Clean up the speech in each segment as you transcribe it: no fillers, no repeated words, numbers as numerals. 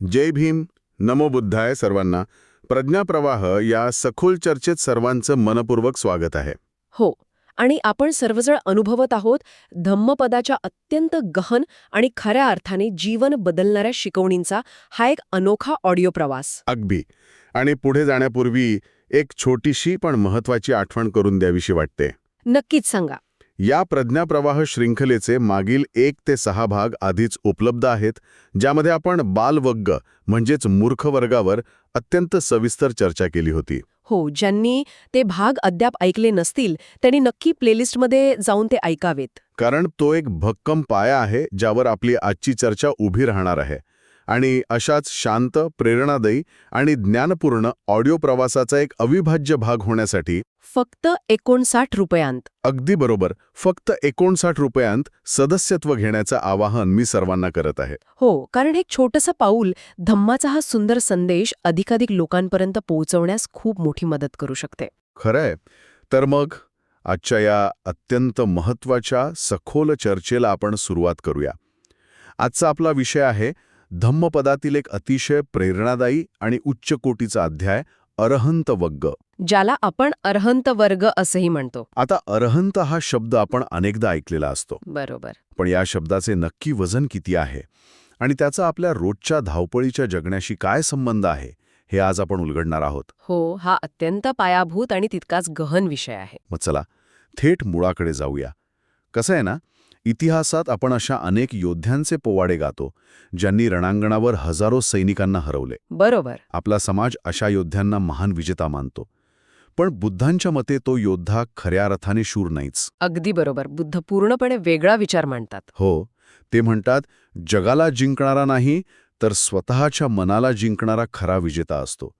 जय भीम. नमो बुद्धाय सर्वांना. प्रज्ञाप्रवाह या सखोल चर्चेत सर्वांचं मनपूर्वक स्वागत आहे. हो, आणि आपण सर्वजण अनुभवत आहोत धम्मपदाच्या अत्यंत गहन आणि खऱ्या अर्थाने जीवन बदलणाऱ्या शिकवणींचा हा एक अनोखा ऑडिओ प्रवास. अगदी. आणि पुढे जाण्यापूर्वी एक छोटीशी पण महत्वाची आठवण करून द्यावीशी वाटते. नक्कीच सांगा. या प्रज्ञाप्रवाह शृंखलेचे मागील 1 ते 6 भाग आधीच उपलब्ध आहेत, ज्यामध्ये आपण बालवर्ग म्हणजेच मूर्ख वर्गावर अत्यंत सविस्तर चर्चा केली होती. हो, ज्यांनी ते भाग अद्याप ऐकले नसतील त्यांनी नक्की प्लेलिस्टमध्ये जाऊन ते ऐकावेत. कारण तो एक भक्कम पाया आहे ज्यावर आपली आजची चर्चा उभी राहणार आहे. आणि अशाच शांत, प्रेरणादायी आणि ज्ञानपूर्ण ऑडिओ प्रवासाचा एक अविभाज्य भाग होण्यासाठी फक्त 59 रुपयांत. अगदी बरोबर, फक्त 59 रुपयांत सदस्यत्व घेण्याचं आवाहन मी सर्वांना करत आहे. हो, कारण हे छोटंसं पाऊल धम्माचा हा सुंदर संदेश अधिकाधिक लोकांपर्यंत पोहोचवण्यास खूप मोठी मदत करू शकते. खरंय. तर मग आजच्या या अत्यंत महत्वाच्या सखोल चर्चेला आपण सुरुवात करूया. आजचा आपला विषय आहे धम्मपदातील एक अतिशय प्रेरणादायी आणि उच्च कोटीचा अध्याय, अरहंत वग्ग. ज्याला आपण अरहंत वर्ग असंही म्हणतो. आता अरहंत हा शब्द आपण अनेकदा ऐकलेला असतो, बरोबर. पण या शब्दाचे नक्की वजन किती आहे आणि त्याचा आपल्या रोजच्या धावपळीच्या जगण्याशी काय संबंध आहे, हे आज आपण उलगडणार आहोत. हो, हा अत्यंत पायाभूत आणि तितकाच गहन विषय आहे. मग चला थेट मुळाकडे जाऊया. कसं आहे ना, इतिहासात आपण अशा अनेक योद्ध्यांचे पोवाडे गातो ज्यांनी रणांगणावर हजारो सैनिकांना हरवले. बरोबर. आपला समाज अशा योद्ध्यांना महान विजेता मानतो. पण बुद्धांच्या मते तो योद्धा खऱ्या अर्थाने शूर नाहीच. अगदी बरोबर. बुद्ध पूर्णपणे वेगळा विचार मांडतात. हो, ते म्हणतात जगाला जिंकणारा नाही तर स्वतःच्या मनाला जिंकणारा खरा विजेता असतो.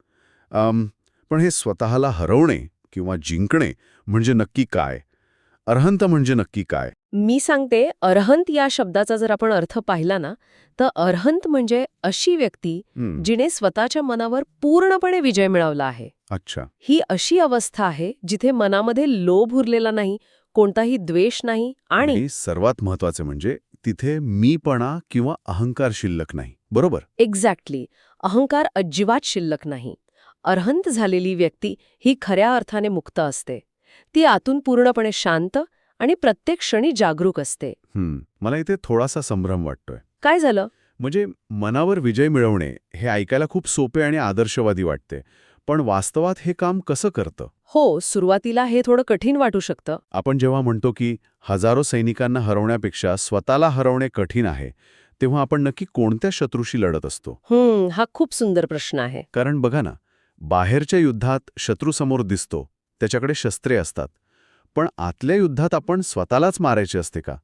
पण हे स्वतःला हरवणे किंवा जिंकणे म्हणजे नक्की काय? अरहंत म्हणजे नक्की काय? मी सांगते, अरहंत या शब्दाचा जर आपण अर्थ पाहिला ना, तर अरहंत म्हणजे अशी व्यक्ती जिने स्वतःच्या मनावर पूर्णपणे विजय मिळवला आहे. अच्छा. ही अशी अवस्था आहे जिथे मनामध्ये लोभ उरलेला नाही, कोणताही द्वेष नाही आणि सर्वात महत्वाचे म्हणजे तिथे मीपणा किंवा अहंकार शिल्लक नाही. बरोबर. एक्झॅक्टली, अहंकार अजिबात शिल्लक नाही. अरहंत झालेली व्यक्ती ही खऱ्या अर्थाने मुक्त असते. ती आतून पूर्णपणे शांत आणि प्रत्येक क्षणी जागरूक असते. मला इथे थोडासा संभ्रम वाटतोय. काय झालं? म्हणजे मनावर विजय मिळवणे हे ऐकायला खूप सोपे आणि आदर्शवादी वाटते, पण वास्तवात हे काम कसं करतं? हो, सुरुवातीला हे थोडं कठीण वाटू शकतं. आपण जेव्हा म्हणतो की हजारो सैनिकांना हरवण्यापेक्षा स्वतःला हरवणे कठीण आहे, तेव्हा आपण नक्की कोणत्या शत्रूशी लढत असतो? हा खूप सुंदर प्रश्न आहे. कारण बघा ना, बाहेरच्या युद्धात शत्रू समोर दिसतो, त्याच्याकडे शस्त्रे असतात. पण आतल्या युद्धात आपण स्वतःलाच मारायचे असते का?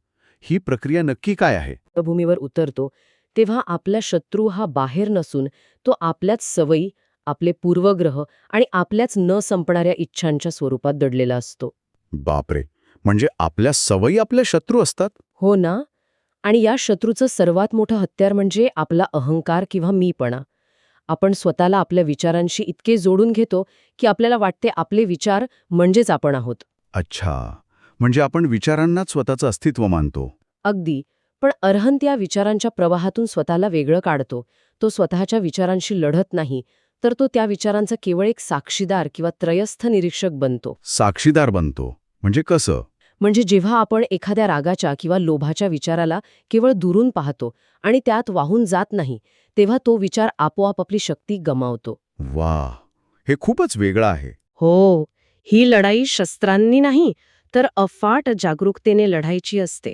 ही प्रक्रिया नक्की काय आहे? भूमीवर उतरतो तेव्हा आपला शत्रू हा बाहेर नसून तो आपल्याच सवयी, आपले पूर्वग्रह आणि आपल्याच न संपणाऱ्या इच्छांच्या स्वरूपात दडलेला असतो. बापरे, म्हणजे आपल्या सवयी आपले शत्रू असतात? हो ना. आणि या शत्रूचं सर्वात मोठं हत्यार म्हणजे आपला अहंकार किंवा मीपणा. आपण स्वतःला आपल्या विचारांशी इतके जोडून घेतो की आपल्याला वाटते आपले विचार म्हणजेच आपण आहोत. अच्छा, म्हणजे आपण विचारांनाच स्वतःचं अस्तित्व मानतो. अगदी. पण अरहंत या विचारांच्या प्रवाहातून स्वतःला वेगळं काढतो. तो स्वतःच्या विचारांशी लढत नाही, तर तो त्या विचारांचा केवळ एक साक्षीदार किंवा त्रयस्थ निरीक्षक बनतो. साक्षीदार बनतो म्हणजे कसं? म्हणजे जेव्हा आपण एखाद्या रागाच्या किंवा लोभाच्या विचाराला केवळ दुरून पाहतो आणि त्यात वाहून जात नाही, तेव्हा तो विचार आपोआप आपली शक्ती गमावतो. वा, हे खूपच वेगळं आहे. हो, ही लढाई शस्त्रांनी नाही तर अफाट जागरूकतेने लढायची असते.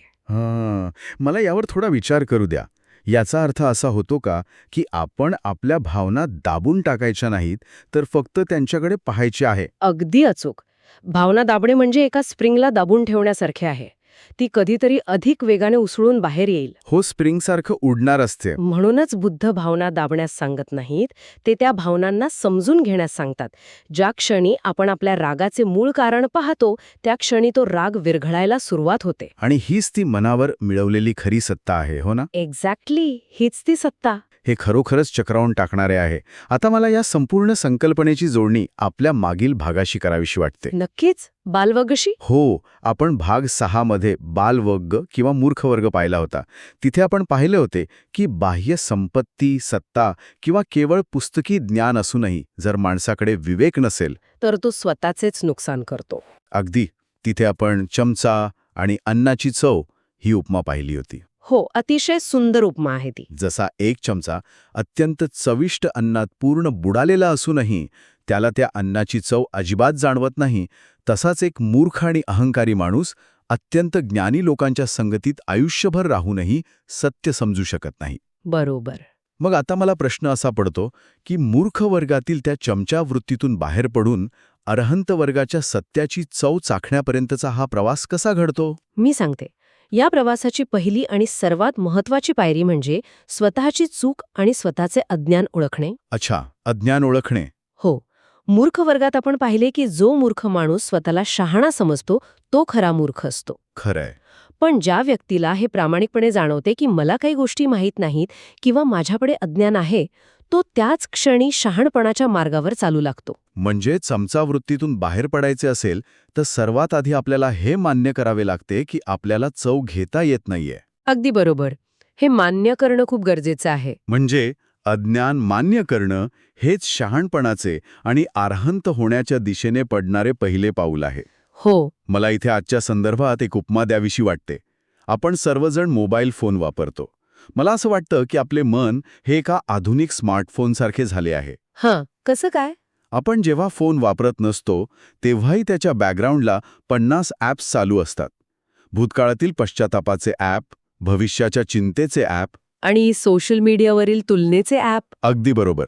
मला यावर थोडा विचार करू द्या. याचा अर्थ असा होतो का की आपण आपल्या भावना दाबून टाकायच्या नाहीत, तर फक्त त्यांच्याकडे पाहायचे आहे? अगदी अचूक. भावना दाबणे म्हणजे एका स्प्रिंगला दाबून ठेवण्यासारखे आहे. ती कधीतरी अधिक वेगाने उसळून बाहेर येईल. हो, स्प्रिंगसारखं उडणार असते. म्हणूनच बुद्ध भावना दाबण्यास सांगत नाहीत, ते त्या भावनांना समजून घेण्यास सांगतात. ज्या क्षणी आपण आपल्या रागाचे मूळ कारण पाहतो, त्या क्षणी तो राग विरघळायला सुरुवात होते. आणि हीच ती मनावर मिळवलेली खरी सत्ता आहे, हो ना? एक्झॅक्टली, हीच ती सत्ता. हे खरोखरच चक्रावून टाकणारे आहे. आता मला या संपूर्ण संकल्पनेची जोडणी आपल्या मागील भागाशी करावीशी वाटते. नक्कीच. बालवगशी? हो, आपण भाग 6 मध्ये बालवर्ग किंवा मूर्खवर्ग पाहिला होता. तिथे आपण पाहिले होते की बाह्य संपत्ती, सत्ता किंवा केवळ पुस्तकी ज्ञान असूनही जर माणसाकडे विवेक नसेल, तर तो स्वतःचेच नुकसान करतो. अगदी तिथे आपण चमचा आणि अन्नाची चव ही उपमा पाहिली होती. हो, अतिशय सुंदर उपमा आहे ती. जसा एक चमचा अत्यंत चविष्ट अन्नात पूर्ण बुडालेला असूनही त्याला त्या अन्नाची चव अजिबात जाणवत नाही, तसाच एक मूर्ख आणि अहंकारी माणूस अत्यंत ज्ञानी लोकांच्या संगतीत आयुष्यभर राहूनही सत्य समजू शकत नाही. बरोबर. मग आता मला प्रश्न असा पडतो की मूर्ख वर्गातील त्या चमचा वृत्तीतून बाहेर पडून अरहंत वर्गाच्या सत्याची चव चाखण्यापर्यंतचा हा प्रवास कसा घडतो? मी सांगते. या प्रवासाची पहिली आणि सर्वात महत्वाची पायरी म्हणजे स्वतःची चूक आणि स्वतःचे अज्ञान ओळखणे. अच्छा, अज्ञान ओळखणे. हो. मूर्ख वर्गात आपण पाहिले की जो मूर्ख माणूस स्वतःला शहाणा समजतो तो खरा मूर्ख असतो. खरंय. पण ज्या व्यक्तीला हे प्रामाणिकपणे जाणवते की मला काही गोष्टी माहीत नाहीत किंवा माझ्याकडे अज्ञान आहे, तो त्याच क्षणी शहाणपणाच्या मार्गावर चालू लागतो. म्हणजे चमचा वृत्तीतून बाहेर पडायचे असेल तर सर्वात आधी आपल्याला हे मान्य करावे लागते की आपल्याला चव घेता येत नाहीये. अगदी बरोबर. हे मान्य करणं खूप गरजेचं आहे. म्हणजे अज्ञान मान्य करणं हेच शहाणपणाचे आणि अरहंत होण्याच्या दिशेने पडणारे पहिले पाऊल आहे. हो. मला इथे आजच्या संदर्भात एक उपमा द्यावीशी वाटते. आपण सर्वजण मोबाईल फोन वापरतो. मला असं वाटतं की आपले मन हे एका आधुनिक स्मार्टफोनसारखे झाले आहे. हां, कसं काय? आपण जेव्हा फोन वापरत नसतो तेव्हाही त्याच्या बॅकग्राऊंडला 50 ॲप्स चालू असतात. भूतकाळातील पश्चातापाचे ॲप, भविष्याच्या चिंतेचे ॲप. आणि सोशल मीडियावरील तुलनेचे ॲप. अगदी बरोबर.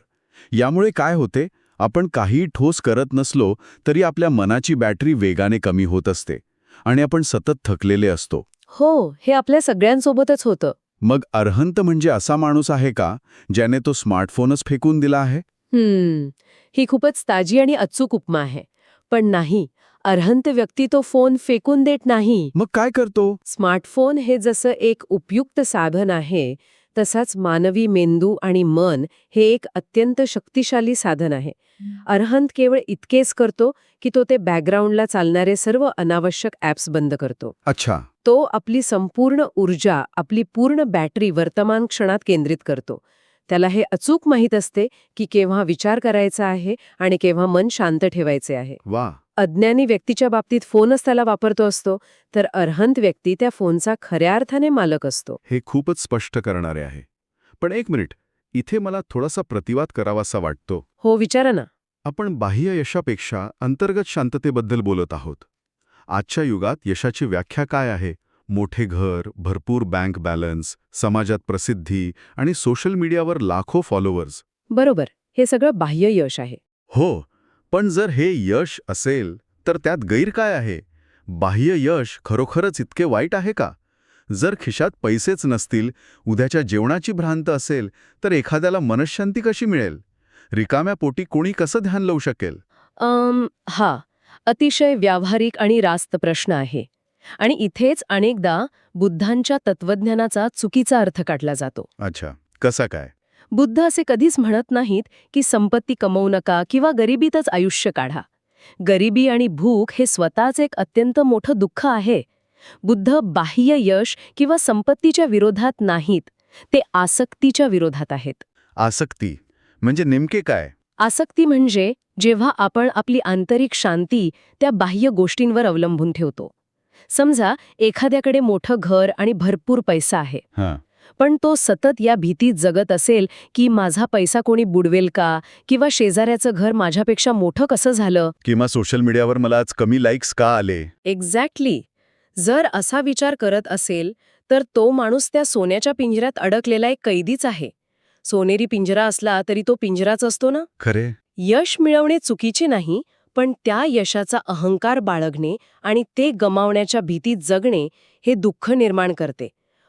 यामुळे काय होते, आपण काही ठोस करत नसलो तरी आपल्या मनाची बॅटरी वेगाने कमी होत असते आणि आपण सतत थकलेले असतो. हो, हे आपल्या सगळ्यांसोबतच होतं. मग अरहंत म्हणजे असा माणूस आहे का ज्याने तो स्मार्टफोनच फेकून दिला आहे? ही खूपच ताजी आणि अचूक उपमा आहे. पण नाही, अरहंत व्यक्ती तो फोन फेकून देत नाही. मग काय करतो? स्मार्टफोन हे जसं एक उपयुक्त साधन आहे, तसाच मानवी मेंदू आणि मन हे एक अत्यंत शक्तिशाली साधन आहे. अरहंत केवळ इतकेच करतो की तो ते बॅकग्राऊंडला चालणारे सर्व अनावश्यक ॲप्स बंद करतो. अच्छा. तो आपली संपूर्ण ऊर्जा, आपली पूर्ण बॅटरी वर्तमान क्षणात केंद्रित करतो. त्याला हे अचूक माहीत असते की केव्हा विचार करायचा आहे आणि केव्हा मन शांत ठेवायचे आहे. वा. अज्ञानी व्यक्तीच्या बाबतीत फोनच त्याला वापरतो असतो, तर अरहंत व्यक्ती त्या फोनचा खऱ्या अर्थाने मालक असतो. हे खूपच स्पष्ट करणारे आहे. पण एक मिनिट, इथे मला थोडासा प्रतिवाद करावासा वाटतो. हो, विचारा ना. आपण बाह्य यशापेक्षा अंतर्गत शांततेबद्दल बोलत आहोत. आजच्या युगात यशाची व्याख्या काय आहे? मोठे घर, भरपूर बँक बॅलन्स, समाजात प्रसिद्धी आणि सोशल मीडियावर लाखो फॉलोअर्स. बरोबर. हे सगळं बाह्य यश आहे. हो, पण जर हे यश असेल तर त्यात गैर काय आहे? बाह्य यश खरोखरच इतके वाईट आहे का? जर खिशात पैसेच नसतील, उद्याच्या जेवणाची भ्रांत असेल, तर एखाद्याला मनःशांती कशी मिळेल? रिकाम्या पोटी कोणी कसं ध्यान लावू शकेल? हा अतिशय व्यावहारिक आणि रास्त प्रश्न आहे. आणि इथेच अनेकदा बुद्धांच्या तत्वज्ञानाचा चुकीचा अर्थ काढला जातो. अच्छा, कसा काय? बुद्ध असे कधीच म्हणत नाहीत की संपत्ती कमवू नका किंवा गरिबीतच आयुष्य काढा. गरिबी आणि भूक हे स्वतःच एक अत्यंत मोठं दुःख आहे. बुद्ध बाह्य यश किंवा संपत्तीच्या विरोधात नाहीत, ते आसक्तीच्या विरोधात आहेत. आसक्ती म्हणजे नेमके काय? आसक्ती म्हणजे जेव्हा आपण आपली आंतरिक शांती त्या बाह्य गोष्टींवर अवलंबून ठेवतो. समजा एखाद्याकडे मोठं घर आणि भरपूर पैसा आहे, हां. पण तो सतत या भीतीत जगत असेल की माझा पैसा कोणी बुडवेल का, किंवा शेजाऱ्याचं घर माझ्यापेक्षा मोठं कसं झालं, किंवा सोशल मीडियावर मला आज कमी लाईक्स का आले? एक्झॅक्टली. जर असा विचार करत असेल तर तो माणूस त्या सोन्याच्या पिंजऱ्यात अडकलेला एक कैदीच आहे. सोनेरी पिंजरा असला तरी तो पिंजराच असतो ना. खरे. यश मिळवणे चुकीचे नाही, पण त्या यशाचा अहंकार बाळगणे आणि ते गमावण्याच्या भीतीत जगणे हे दुःख निर्माण करते.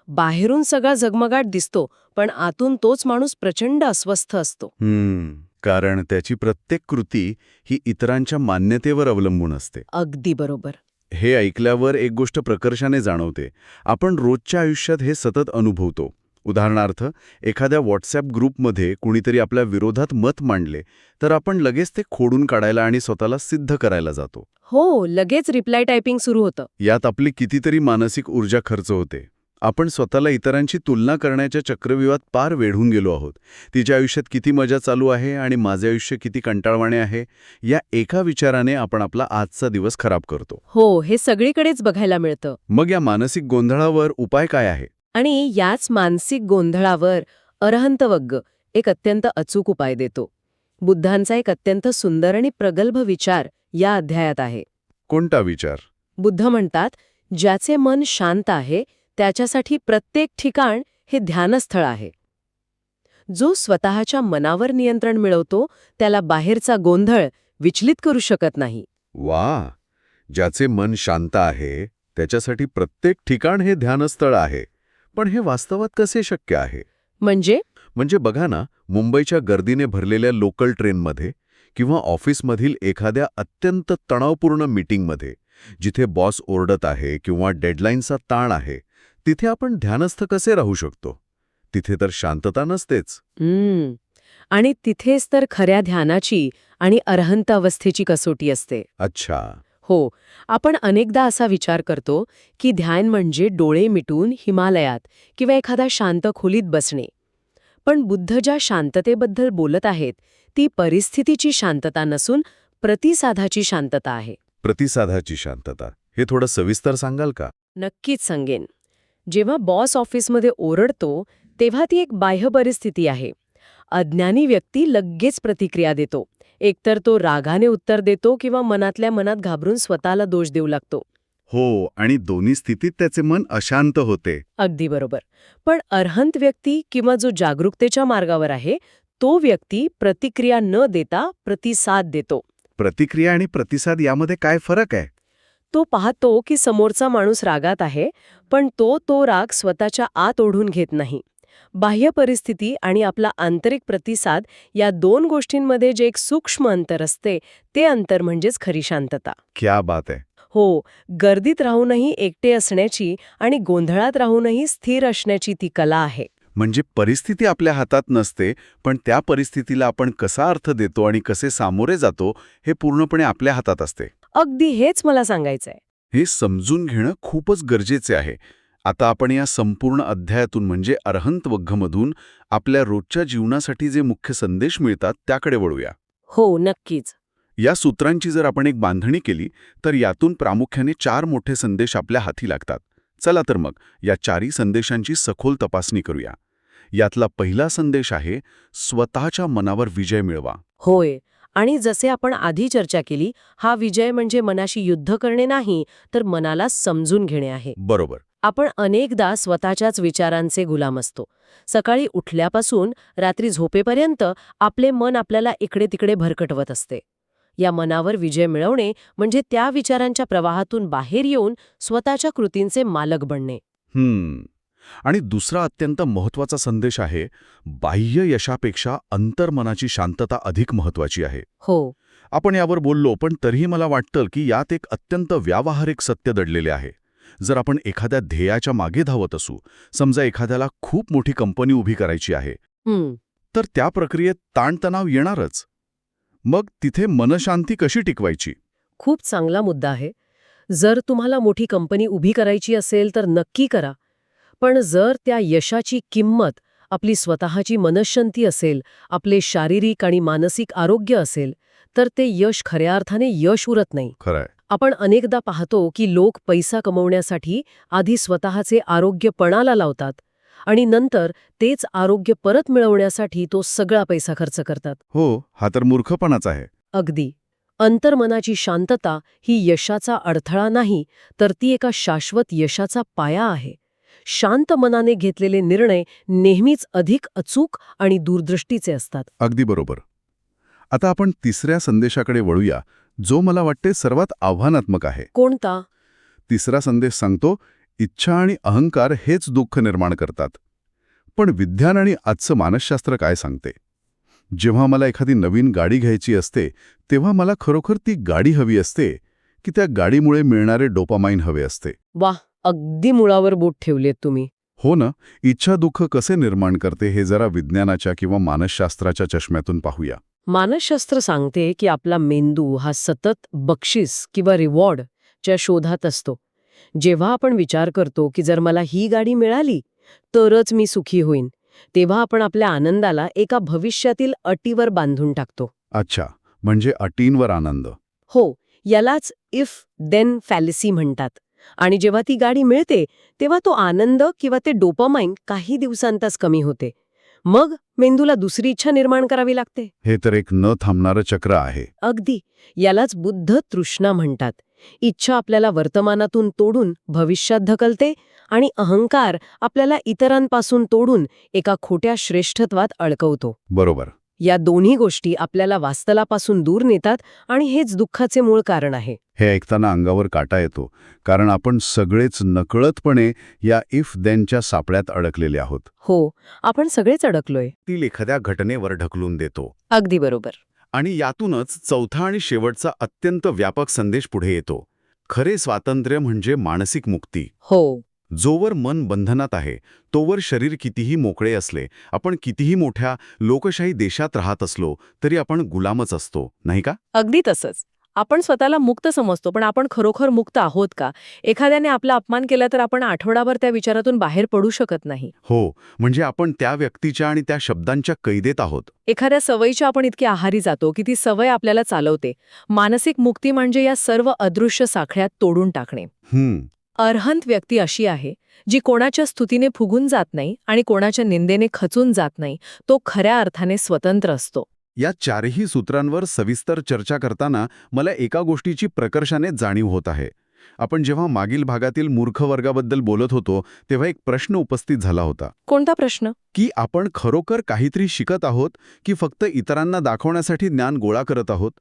बाहेरून सगळा झगमगाट दिसतो, पण आतून तोच माणूस प्रचंड अस्वस्थ असतो. कारण त्याची प्रत्येक कृती ही इतरांच्या मान्यतेवर अवलंबून असते. अगदी बरोबर. हे ऐकल्यावर एक गोष्ट प्रकर्षाने जाणवते. आपण रोजच्या आयुष्यात हे सतत अनुभवतो. उदाहरणार्थ, एखाद्या व्हॉट्सॲप ग्रुपमध्ये कुणीतरी आपल्या विरोधात मत मांडले तर आपण लगेच ते खोडून काढायला आणि स्वतःला सिद्ध करायला जातो. हो, लगेच रिप्लाय टायपिंग सुरू होतं. यात आपली कितीतरी मानसिक ऊर्जा खर्च होते. आपण स्वतःला इतरांची तुलना करण्याच्या चक्रव्यूहात पार वेढून गेलो आहोत. तिच्या आयुष्यात किती मजा चालू आहे आणि माझे आयुष्य किती कंटाळवाणे आहे, या एका विचाराने आपण आपला आजचा दिवस खराब करतो. हो, हे सगळीकडेच बघायला मिळतं. मग या मानसिक गोंधळावर उपाय काय आहे? आणि याच मानसिक गोंधळावर अरहंत वग्ग एक अत्यंत अचूक उपाय देतो. बुद्धांचा एक अत्यंत सुंदर आणि प्रगल्भ विचार या अध्यायात आहे. कोणता विचार? बुद्ध म्हणतात, ज्याचे मन शांत आहे त्याच्यासाठी प्रत्येक ठिकाण हे ध्यानस्थळ आहे. जो स्वतःच्या मनावर नियंत्रण मिळवतो त्याला बाहेरचा गोंधळ विचलित करू शकत नाही. वा! ज्याचे मन शांत आहे त्याच्यासाठी प्रत्येक ठिकाण हे ध्यानस्थळ आहे. पण हे वास्तवात कसे शक्य आहे? म्हणजे बघा ना, मुंबईच्या गर्दीने भरलेल्या लोकल ट्रेनमध्ये किंवा ऑफिसमधील एखाद्या अत्यंत तणावपूर्ण मीटिंगमध्ये, जिथे बॉस ओरडत आहे किंवा डेडलाईनचा ताण आहे, तिथे आपण ध्यानस्थ कसे राहू शकतो? तिथे तर शांतता नसतेच. आणि तिथेच तर खऱ्या ध्यानाची आणि अरहंत अवस्थेची कसोटी असते. अच्छा. हो, आपण अनेकदा असा विचार करतो की ध्यान म्हणजे डोळे मिटून हिमालयात किंवा एखाद्या शांत खोलीत बसणे. पण बुद्ध ज्या शांततेबद्दल बोलत आहेत ती परिस्थितीची शांतता नसून प्रतिसादाची शांतता आहे. प्रतिसादाची शांतता. हे थोडं सविस्तर सांगाल का? नक्कीच सांगेन. जेव्हा बॉस ऑफिसमध्ये ओरडतो तेव्हा ती एक बाह्य परिस्थिती आहे. अज्ञानी व्यक्ती लगेच प्रतिक्रिया देतो. एकतर तो रागाने उत्तर देतो किंवा मनातल्या मनात घाबरून स्वतःला दोष देऊ लागतो. हो, आणि दोन्ही स्थितीत त्याचे मन अशांत होते. अगदी बरोबर. पण अरहंत व्यक्ती किंवा जो जागरूकतेच्या मार्गावर आहे तो व्यक्ती प्रतिक्रिया न देता प्रतिसाद देतो. प्रतिक्रिया आणि प्रतिसाद यामध्ये काय फरक आहे? तो पाहतो की समोरचा माणूस रागात आहे, पण तो राग स्वतःच्या आत ओढून घेत नाही. बाह्य परिस्थिती आणि आपला आंतरिक प्रतिसाद या दोन गोष्टींमध्ये जे एक सूक्ष्म अंतर असते ते अंतर म्हणजेच खरी शांतता. क्या बात आहे. हो, गर्दीत राहूनही एकटे असण्याची आणि गोंधळात राहूनही स्थिर असण्याची ती कला आहे. म्हणजे परिस्थिती आपल्या हातात नसते, पण त्या परिस्थितीला आपण कसा अर्थ देतो आणि कसे सामोरे जातो हे पूर्णपणे आपल्या हातात असते. अगदी हेच मला सांगायचंय. हे समजून घेणं खूपच गरजेचे आहे. आता आपण या संपूर्ण अध्यायातून म्हणजे अरहंत वग्गमधून आपल्या रोजच्या जीवनासाठी जे मुख्य संदेश मिळतात त्याकडे वळूया. हो, नक्कीच. या सूत्रांची जर आपण एक बांधणी केली तर यातून प्रामुख्याने 4 मोठे संदेश आपल्या हाती लागतात. चला तर मग या 4ही संदेशांची सखोल तपासणी करूया. यातला पहिला संदेश आहे, स्वतःच्या मनावर विजय मिळवा. होय, आणि जसे आपण आधी चर्चा केली, हा विजय म्हणजे मनाशी युद्ध करणे नाही, तर मनाला समजून घेणे आहे. बरोबर. आपण अनेकदा स्वतःच्याच विचारांचे गुलाम असतो. सकाळी उठल्यापासून रात्री झोपेपर्यंत आपले मन आपल्याला इकडे तिकडे भरकटवत असते. या मनावर विजय मिळवणे म्हणजे त्या विचारांच्या प्रवाहातून बाहेर येऊन स्वतःच्या कृतींचे मालक बनणे. आणि दुसरा अत्यंत महत्त्वाचा संदेश आहे, बाह्य यशापेक्षा अंतर्मनाची शांतता अधिक महत्त्वाची आहे. हो, आपण यावर बोललो, पण तरीही मला वाटतं की यात एक अत्यंत व्यावहारिक सत्य दडलेले आहे. जर आपण एखाद्या ध्येयाच्या मागे धावत असू, समजा एखाद्याला खूप मोठी कंपनी उभी करायची आहे, तर त्या प्रक्रियेत ताणतणाव येणारच. मग तिथे मनशांती कशी टिकवायची? खूप चांगला मुद्दा आहे. जर तुम्हाला मोठी कंपनी उभी करायची असेल तर नक्की करा. पण जर त्या यशाची किंमत आपली स्वतःची मनःशांती असेल, आपले शारीरिक आणि मानसिक आरोग्य असेल, तर ते यश खऱ्या अर्थाने यश उरत नाही. खरंय. आपण अनेकदा पाहतो की लोक पैसा कमवण्यासाठी आधी स्वतःचे आरोग्य पणाला लावतात आणि नंतर तेच आरोग्य परत मिळवण्यासाठी तो सगळा पैसा खर्च करतात. हो, हा तर मूर्खपणाच आहे. अगदी. अंतर्मनाची शांतता ही यशाचा अडथळा नाही, तर ती एका शाश्वत यशाचा पाया आहे. शांत मनाने घेतलेले निर्णय नेहमीच अधिक अचूक आणि दूरदृष्टीचे असतात. अगदी बरोबर. आता आपण तिसऱ्या संदेशाकडे वळूया, जो मला वाटते सर्वात आव्हानात्मक आहे. कोणता? तिसरा संदेश सांगतो, इच्छा आणि अहंकार हेच दुःख निर्माण करतात. पण विज्ञान आणि आजचं मानसशास्त्र काय सांगते? जेव्हा मला एखादी नवीन गाडी घ्यायची असते, तेव्हा मला खरोखर ती गाडी हवी असते की त्या गाडीमुळे मिळणारे डोपामाइन हवे असते? वाह, अगदी मुळावर बोट ठेवलेत तुम्ही. हो ना. इच्छा दुःख कसे निर्माण करते हे जरा विज्ञानाच्या किंवा मानसशास्त्राच्या चष्म्यातून पाहूया. मानसशास्त्र सांगते की आपला मेंदू हा सतत बक्षीस किंवा रिवॉर्ड च्या शोधात असतो. जेव्हा आपण विचार करतो की जर मला ही गाडी मिळाली तरच मी सुखी होईन, तेव्हा आपण आपल्या आनंदाला एका भविष्यातील अटीवर बांधून टाकतो. अच्छा, म्हणजे अटींवर आनंद. हो, यालाच इफ देन फॅलिसी म्हणतात. आणि जेव्हा ती गाडी मिळते तेव्हा तो आनंद किंवा ते डोपामाइन काही दिवसांतच कमी होते. मग मेंदूला दुसरी इच्छा निर्माण करावी लागते. हे तर एक न थांबणारं चक्र आहे. अगदी. यालाच बुद्ध तृष्णा म्हणतात. इच्छा आपल्याला वर्तमानातून तोडून भविष्यात ढकलते आणि अहंकार आपल्याला इतरांपासून तोडून एका खोट्या श्रेष्ठत्वात अडकवतो. बरोबर. या दोन्ही गोष्टी आपल्याला वास्तवापासून दूर नेतात आणि हेच दुःखाचे मूळ कारण आहे. हे ऐकताना अंगावर काटा येतो, कारण आपण सगळेच नकळतपणे या इफ देनच्या सापळ्यात अडकलेले आहोत. हो, आपण सगळेच अडकलोय. ती एखाद्या घटनेवर ढकलून देतो. अगदी बरोबर. आणि यातूनच चौथा आणि शेवटचा अत्यंत व्यापक संदेश पुढे येतो. खरे स्वातंत्र्य म्हणजे मानसिक मुक्ती. हो, जोवर मन बंधनात आहे तोवर शरीर कितीही मोकळे असले, आपण कितीही मोठ्या लोकशाही देशात राहत असलो तरी आपण गुलामच असतो, नाही का? अगदी तसंच. आपण स्वतःला मुक्त समजतो, पण आपण खरोखर मुक्त आहोत का? एखाद्याने आपला अपमान केला तर आपण आठवडाभर त्या विचारातून बाहेर पडू शकत नाही. हो, म्हणजे आपण त्या व्यक्तीच्या आणि त्या शब्दांच्या कैदेत आहोत. एखाद्या सवयीच्या आपण इतके आहारी जातो की ती सवय आपल्याला चालवते. मानसिक मुक्ती म्हणजे या सर्व अदृश्य साखळ्यात तोडून टाकणे. अर्हंत व्यक्ती अशी आहे जी कोणाच्या स्तुतीने फुगून जात नाही आणि कोणाच्या निंदेने खचून जात नाही. तो खऱ्या अर्थाने स्वतंत्र असतो. या चारही सूत्रांवर सविस्तर चर्चा करताना मला एका गोष्टीची प्रकर्षाने जाणीव होत आहे. आपण जेव्हा मागील भागातील मूर्ख वर्गाबद्दल बोलत होतो तेव्हा एक प्रश्न उपस्थित झाला होता, कोणता प्रश्न? की आपण खरोखर काहीतरी शिकत आहोत की फक्त इतरांना दाखवण्यासाठी ज्ञान गोळा करत आहोत.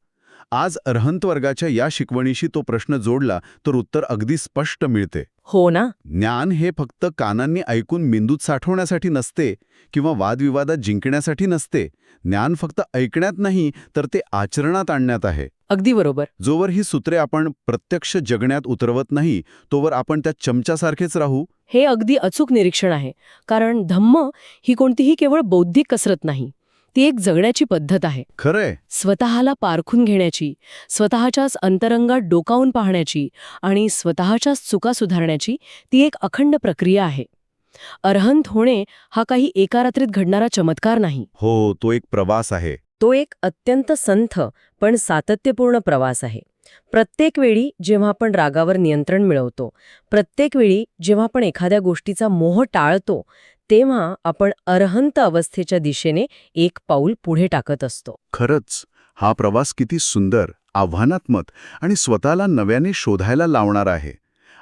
आज अर्हंत वर्गाच्या या शिकवणीशी तो प्रश्न जोडला तर उत्तर अगदी स्पष्ट मिळते. हो ना. ज्ञान हे फक्त कानांनी ऐकून मेंदूत साठवण्यासाठी नसते किंवा वादविवादात जिंकण्यासाठी नसते. ज्ञान फक्त ऐकण्यात नाही तर ते आचरणात आणण्यात आहे. अगदी बरोबर. जोवर ही सूत्रे आपण प्रत्यक्ष जगण्यात उतरवत नाही तोवर आपण त्या चमच्यासारखेच राहू. हे अगदी अचूक निरीक्षण आहे. कारण धम्म ही कोणतीही केवळ बौद्धिक कसरत नाही, ती एक जगण्याची पद्धत आहे. खरंय. स्वतःला पारखून घेण्याची, स्वतःच्याच अंतरंगात डोकावून पाहण्याची आणि स्वतःच्याच चुका सुधारण्याची ती एक अखंड प्रक्रिया आहे. अर्हंत होणे हा काही एका रात्रीत घडणारा चमत्कार नाही. हो, तो एक प्रवास आहे. तो एक अत्यंत संथ पण सातत्यपूर्ण प्रवास आहे. प्रत्येक वेळी जेव्हा आपण रागावर नियंत्रण मिळवतो, प्रत्येक वेळी जेव्हा आपण एखाद्या गोष्टीचा मोह टाळतो, तेव्हा आपण अर्हंत अवस्थेच्या दिशेने एक पाऊल पुढे टाकत असतो. खरंच हा प्रवास किती सुंदर, आव्हानात्मक आणि स्वतःला नव्याने शोधायला लावणारा आहे.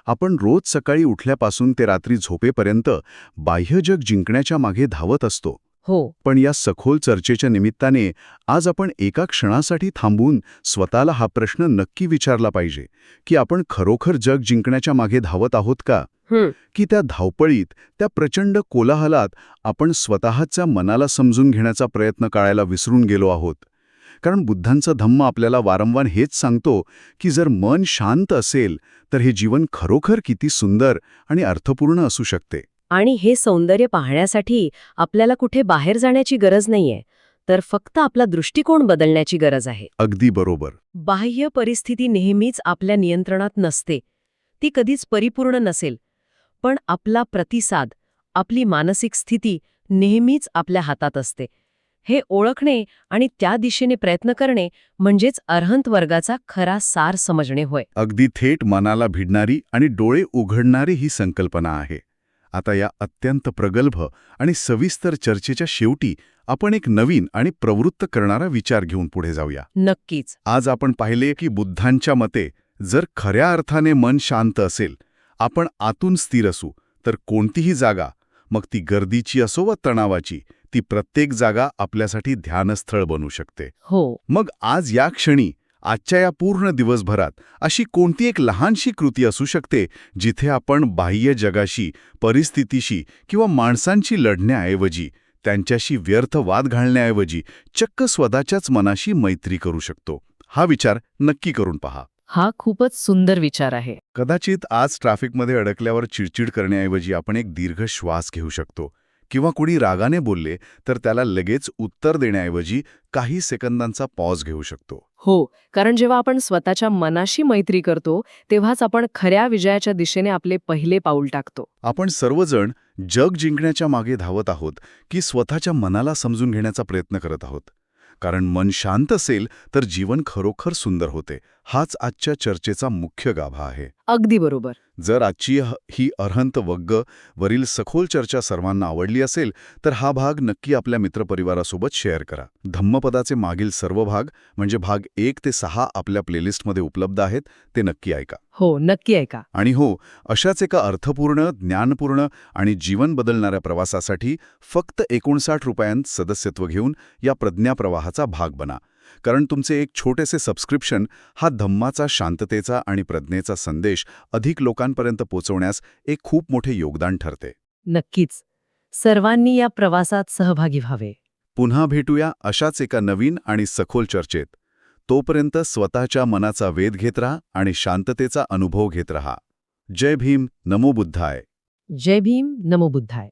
आपण रोज सकाळी उठल्यापासून ते रात्री झोपेपर्यंत बाह्य जग जिंकण्याच्या मागे धावत असतो. हो, पण या सखोल चर्चेच्या निमित्ताने आज आपण एका क्षणासाठी थांबून स्वतःला हा प्रश्न नक्की विचारला पाहिजे की आपण खरोखर जग जिंकण्याच्या मागे धावत आहोत का? की त्या धावपळीत, त्या प्रचंड कोलाहलात आपण स्वतःच्या मनाला समजून घेण्याचा प्रयत्न करायला विसरून गेलो आहोत? कारण बुद्धांचा धम्म आपल्याला वारंवार हेच सांगतो की जर मन शांत असेल तर हे जीवन खरोखर किती सुंदर आणि अर्थपूर्ण असू शकते. आणि हे सौंदर्य पाहण्यासाठी आपल्याला कुठे बाहेर जाण्याची गरज नाहीये, तर फक्त आपला दृष्टिकोन बदलण्याची गरज आहे. अगदी बरोबर. बाह्य परिस्थिती नेहमीच आपल्या नियंत्रणात नसते, ती कधीच परिपूर्ण नसेल, पण आपला प्रतिसाद, आपली मानसिक स्थिती नेहमीच आपल्या हातात असते. हे ओळखणे आणि त्या दिशेने प्रयत्न करणे म्हणजेच अर्हंत वर्गाचा खरा सार समजणे होय. अगदी थेट मनाला भिडणारी आणि डोळे उघडणारी ही संकल्पना आहे. आता या अत्यंत प्रगल्भ आणि सविस्तर चर्चेच्या शेवटी आपण एक नवीन आणि प्रवृत्त करणारा विचार घेऊन पुढे जाऊया. नक्कीच. आज आपण पाहिले की बुद्धांच्या मते जर खऱ्या अर्थाने मन शांत असेल, आपण आतून स्थिर असू, तर कोणतीही जागा, मग ती गर्दीची असो वा तणावाची, ती प्रत्येक जागा आपल्यासाठी ध्यानस्थळ बनू शकते. हो. मग आज या क्षणी, आजच्या या पूर्ण दिवसभरात अशी कोणती एक लहानशी कृती असू शकते जिथे आपण बाह्य जगाशी, परिस्थितीशी किंवा माणसांशी लढण्याऐवजी, त्यांच्याशी व्यर्थ वाद घालण्याऐवजी चक्क स्वतःच्याच मनाशी मैत्री करू शकतो. हा विचार नक्की करून पहा. हा खूपच सुंदर विचार आहे. कदाचित आज ट्रॅफिकमध्ये अडकल्यावर चिडचिड करण्याऐवजी आपण एक दीर्घ श्वास घेऊ शकतो. किंवा कुणी रागाने बोलले तर त्याला लगेच उत्तर देण्याऐवजी काही सेकंदांचा पॉज घेऊ शकतो. हो, कारण जेव्हा आपण स्वतःच्या मनाशी मैत्री करतो तेव्हाच आपण खऱ्या विजयाच्या दिशेने आपले पहिले पाऊल टाकतो. आपण सर्वजण जग जिंकण्याच्या मागे धावत आहोत की स्वतःच्या मनाला समजून घेण्याचा प्रयत्न करत आहोत? कारण मन शांत असेल तर जीवन खरोखर सुंदर होते. हाच आजच्या चर्चेचा मुख्य गाभा आहे. अगदी बरोबर. जर आजची ही अरहंत वग्ग वरील सखोल चर्चा सर्वांना आवडली असेल तर हा भाग नक्की आपल्या मित्रपरिवारासोबत शेअर करा. धम्मपदाचे मागील सर्व भाग म्हणजे भाग 1 ते 6 आपल्या प्लेलिस्टमध्ये उपलब्ध आहेत, ते नक्की ऐका. हो, नक्की ऐका. आणि हो, अशाच एका अर्थपूर्ण, ज्ञानपूर्ण आणि जीवन बदलणाऱ्या प्रवासासाठी फक्त 59 रुपयांत सदस्यत्व घेऊन या प्रज्ञाप्रवाहाचा भाग बना. कारण तुमचे एक छोटेसे सबस्क्रिप्शन हा धम्माचा, शांततेचा आणि प्रज्ञेचा संदेश अधिक लोकांपर्यंत पोहोचवण्यास एक खूप मोठे योगदान ठरते. नक्कीच. सर्वांनी या प्रवासात सहभागी व्हावे. पुन्हा भेटूया अशाच एका नवीन आणि सखोल चर्चेत. तोपर्यंत स्वतःच्या मनाचा वेध घेत राहा आणि शांततेचा अनुभव घेत राहा. जय भीम, नमो बुद्धाय. जय भीम, नमो बुद्धाय.